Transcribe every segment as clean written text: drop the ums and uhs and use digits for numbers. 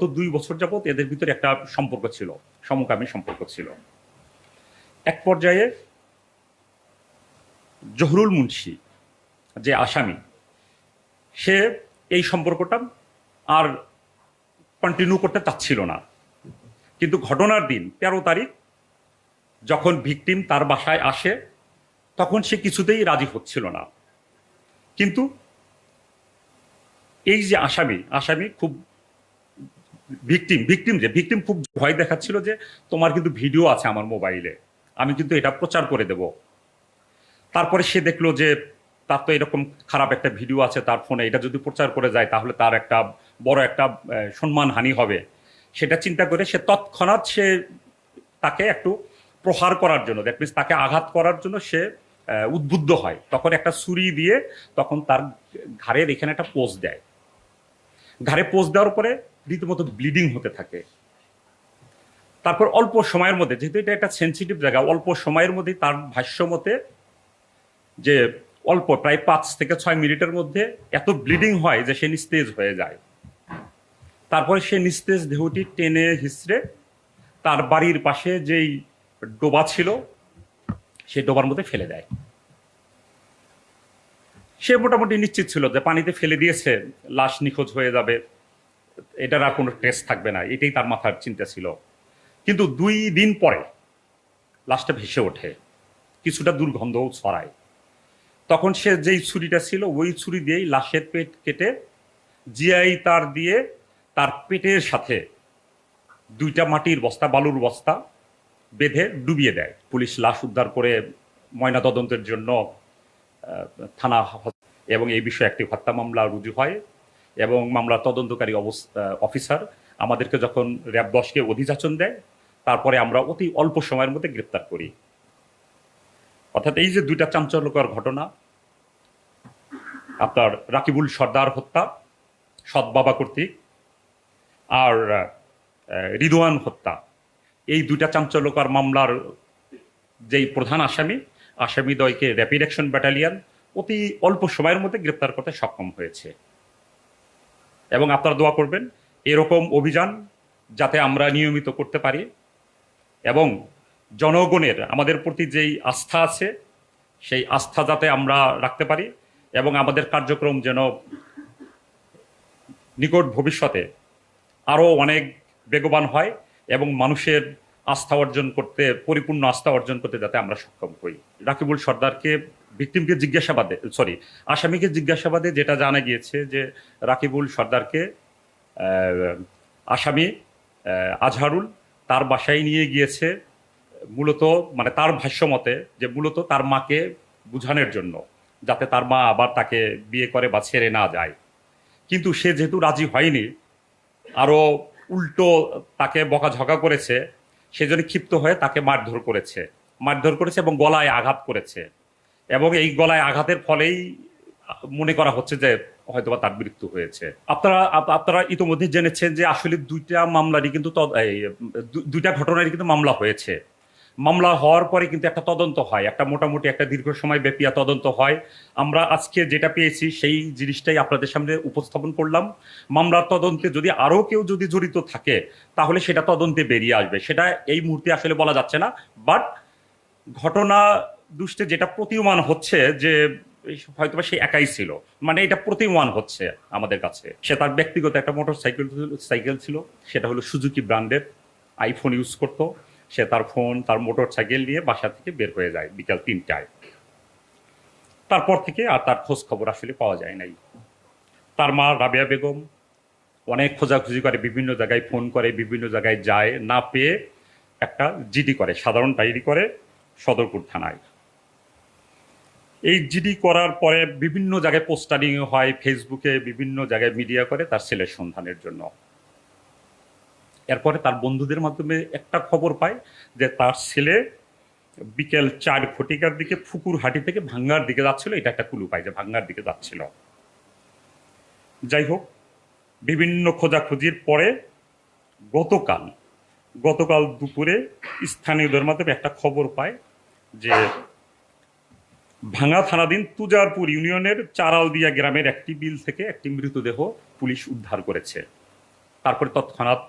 গত 2 বছর যাবৎ এদের ভিতরে একটা সম্পর্ক ছিল, সমকামী সম্পর্ক ছিল। এক পর্যায়ে জহুরুল মুন্সি যে আসামি, সে এই সম্পর্কটা আর কন্টিনিউ করতে চাচ্ছিল না। কিন্তু ঘটনার দিন 13 তারিখ যখন ভিকটিম তার বাসায় আসে, তখন সে কিছুতেই রাজি হচ্ছিল না। কিন্তু এই যে আসামি খুব ভিকটিম খুব ভয় দেখাচ্ছিল যে তোমার কিন্তু ভিডিও আছে আমার মোবাইলে, আমি কিন্তু এটা প্রচার করে দেব। তারপরে সে দেখলো যে তার তো এরকম খারাপ একটা ভিডিও আছে তার ফোনে, এটা যদি প্রচার করে যায় তাহলে তার একটা বড় একটা সম্মানহানি হবে। সেটা চিন্তা করে সে তৎক্ষণাৎ তাকে একটু প্রহার করার জন্য, দ্যাট মিনস তাকে আঘাত করার জন্য সে উদ্বুদ্ধ হয়। তখন একটা ছুরি দিয়ে তখন তার ঘাড়ের এখানে একটা পোজ দেয়। ঘাড়ে পোজ দেওয়ার পরে রীতিমতো ব্লিডিং হতে থাকে। তারপর অল্প সময়ের মধ্যে, যেহেতু এটা একটা সেন্সিটিভ জায়গা, অল্প সময়ের মধ্যে তার ভাষ্য মতে যে অল্প প্রায় 5 থেকে 6 মিনিটের মধ্যে এত ব্লিডিং হয় যে সে নিস্তেজ হয়ে যায়। তারপরে সে নিস্তেজ দেহটি টেনে হিসড়ে তার বাড়ির পাশে যেই ডোবা ছিল সেই ডোবার মধ্যে ফেলে দেয়। সে মোটামুটি নিশ্চিত ছিল যে পানিতে ফেলে দিয়েছে, লাশ নিখোঁজ হয়ে যাবে, এটার আর কোনো ট্রেস থাকবে না, এটাই তার মাথার চিন্তা ছিল। কিন্তু 2 দিন পরে লাশটা ভেসে ওঠে, কিছুটা দুর্গন্ধও ছড়ায়। তখন সে যেই ছুরিটা ছিল ওই ছুরি দিয়েই লাশের পেট কেটে জিআই তার দিয়ে তার পেটের সাথে 2টা মাটির বস্তা, বালুর বস্তা বেঁধে ডুবিয়ে দেয়। পুলিশ লাশ উদ্ধার করে ময়নাতদন্তের জন্য থানা এবং এই বিষয়ে একটি হত্যা মামলা রুজু হয় এবং মামলার তদন্তকারী অফিসার আমাদেরকে যখন র্যাব 10কে অধিযাচন দেয়, তারপরে আমরা অতি অল্প সময়ের মধ্যে গ্রেপ্তার করি। অর্থাৎ এই যে 2টা চাঞ্চল্যকর ঘটনা, আপনার রাকিবুল সর্দার হত্যা সৎ বাবা কর্তৃক, আর রিদওয়ান হত্যা, এই 2টা চাঞ্চল্যকর মামলার যেই প্রধান আসামিদ্বয়কে র্যাপিড অ্যাকশন ব্যাটালিয়ন অতি অল্প সময়ের মধ্যে গ্রেপ্তার করতে সক্ষম হয়েছে। এবং আপনারা দোয়া করবেন এরকম অভিযান যাতে আমরা নিয়মিত করতে পারি এবং জনগণের আমাদের প্রতি যেই আস্থা আছে সেই আস্থা যাতে আমরা রাখতে পারি এবং আমাদের কার্যক্রম যেন নিকট ভবিষ্যতে আরও অনেক বেগবান হয় এবং মানুষের আস্থা অর্জন করতে, পরিপূর্ণ আস্থা অর্জন করতে যাতে আমরা সক্ষম হই। রাকিবুল সর্দারকে আসামিকে জিজ্ঞাসাবাদে যেটা জানা গিয়েছে যে রাকিবুল সর্দারকে আসামি আজহারুল তার বাসায় নিয়ে গিয়েছে মূলত, মানে তার ভাষ্য মতে যে মূলত তার মাকে বুঝানোর জন্য, যাতে তার মা আবার তাকে বিয়ে করে বা ছেড়ে না যায়। কিন্তু সে যেহেতু রাজি হয়নি, আরও উল্টো তাকে বকাঝকা করেছে, সেজন্য ক্ষিপ্ত হয়ে তাকে মারধর করেছে এবং গলায় আঘাত করেছে। এবং এই গলায় আঘাতের ফলেই মনে করা হচ্ছে যে হয়তোবা তার মৃত্যু হয়েছে। আপনারা ইতিমধ্যে জেনেছেন যে আসলে 2টা মামলারই কিন্তু 2টা ঘটনারই কিন্তু মামলা হয়েছে। মামলা হওয়ার পরে কিন্তু একটা তদন্ত হয়, একটা মোটামুটি একটা দীর্ঘ সময় ব্যাপী তদন্ত হয়। আমরা আজকে যেটা পেয়েছি সেই জিনিসটাই আপনাদের সামনে উপস্থাপন করলাম। মামলার তদন্তে যদি আরও কেউ যদি জড়িত থাকে তাহলে সেটা তদন্তে বেরিয়ে আসবে, সেটা এই মুহূর্তে আসলে বলা যাচ্ছে না। বাট ঘটনা দুষ্টে যেটা প্রতীয়মান হচ্ছে যে হয়তোবা সে একাই ছিল, মানে এটা প্রতীয়মান হচ্ছে আমাদের কাছে। সে তার ব্যক্তিগত একটা সাইকেল ছিল, সেটা হলো সুজুকি ব্র্যান্ডের, আইফোন ইউজ করতো। সে তার ফোন, তার মোটর সাইকেল নিয়ে বাসা থেকে বের হয়ে যায় বিকাল 3টায়। তারপর থেকে আর তার খোঁজ খবর আসলে পাওয়া যায় নাই। তার মা রাবেয়া বেগম অনেক খোঁজাখুঁজি করে, বিভিন্ন জায়গায় ফোন করে, বিভিন্ন জায়গায় যায়, না পেয়ে একটা জিডি করে, সাধারণ ডায়েরি করে সদরপুর থানায়। এই জিডি করার পরে বিভিন্ন জায়গায় পোস্টারিং হয়, ফেসবুকে বিভিন্ন জায়গায় মিডিয়া করে তার ছেলের সন্ধানের জন্য। এরপরে তার বন্ধুদের মাধ্যমে একটা খবর পায় যে তার ছেলে বিকেল 4 ঘটিকার দিকে ফুকুরহাটি থেকে ভাঙ্গার দিকে যাচ্ছিল, এটা একটা ক্লু পায় যে ভাঙ্গার দিকে যাচ্ছিল। যাই হোক, বিভিন্ন খোঁজাখুঁজির পরে গতকাল দুপুরে স্থানীয়দের মাধ্যমে একটা খবর পায় যে ভাঙ্গা থানাধীন তুজারপুর ইউনিয়নের চারালদিয়া গ্রামের একটি বিল থেকে একটি মৃতদেহ পুলিশ উদ্ধার করেছে। তারপরে তৎক্ষণাৎ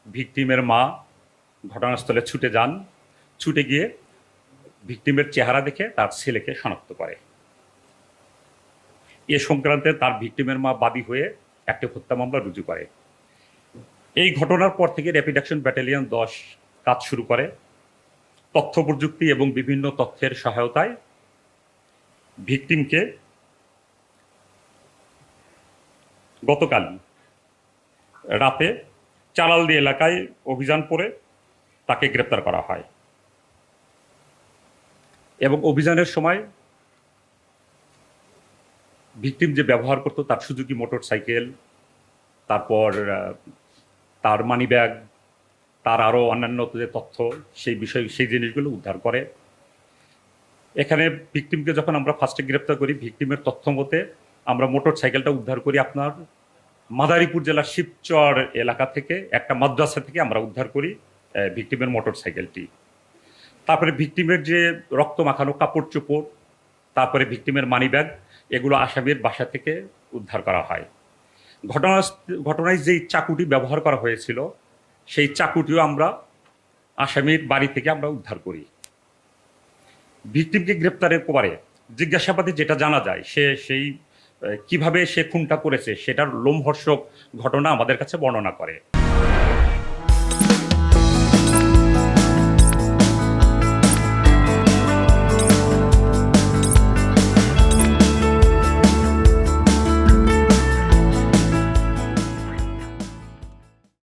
ভিকটিমের মা ঘটনাস্থলে ছুটে যান, ছুটে গিয়ে ভিকটিমের চেহারা দেখে তার ছেলেকে শনাক্ত করে। এ সংক্রান্তে তার ভিকটিমের মা বাদী হয়ে একটি হত্যা মামলা রুজু করে। এই ঘটনার পর থেকে র্যাপিড অ্যাকশন ব্যাটালিয়ন 10 কাজ শুরু করে। তথ্য প্রযুক্তি এবং বিভিন্ন তথ্যের সহায়তায় ভিকটিমকে গতকাল রাতে চালালদি এলাকায় অভিযান করে তাকে গ্রেপ্তার করা হয় এবং অভিযানের সময় ভিকটিম যে ব্যবহার করতো তার সুজুকি মোটর সাইকেল, তারপর তার মানিব্যাগ, তার আরও অন্যান্য যে তথ্য সেই জিনিসগুলো উদ্ধার করে। এখানে ভিকটিমকে যখন আমরা ফার্স্টে গ্রেপ্তার করি, ভিকটিমের তথ্য মতে আমরা মোটর সাইকেলটা উদ্ধার করি আপনার মাদারীপুর জেলার শিবচর এলাকা থেকে, একটা মাদ্রাসা থেকে আমরা উদ্ধার করি ভিকটিমের মোটর সাইকেলটি। তারপরে ভিকটিমের যে রক্ত মাখানো কাপড় চোপড়, তারপরে ভিকটিমের মানিব্যাগ, এগুলো আসামির বাসা থেকে উদ্ধার করা হয়। ঘটনায় যেই চাকুটি ব্যবহার করা হয়েছিল সেই চাকুটিও আমরা আসামির বাড়ি থেকে আমরা উদ্ধার করি। ভিকটিমকে গ্রেপ্তারের পরে জিজ্ঞাসাবাদে যেটা জানা যায়, সেই কিভাবে সে খুনটা করেছে সেটার লোমহর্ষক ঘটনা আমাদের কাছে বর্ণনা করে।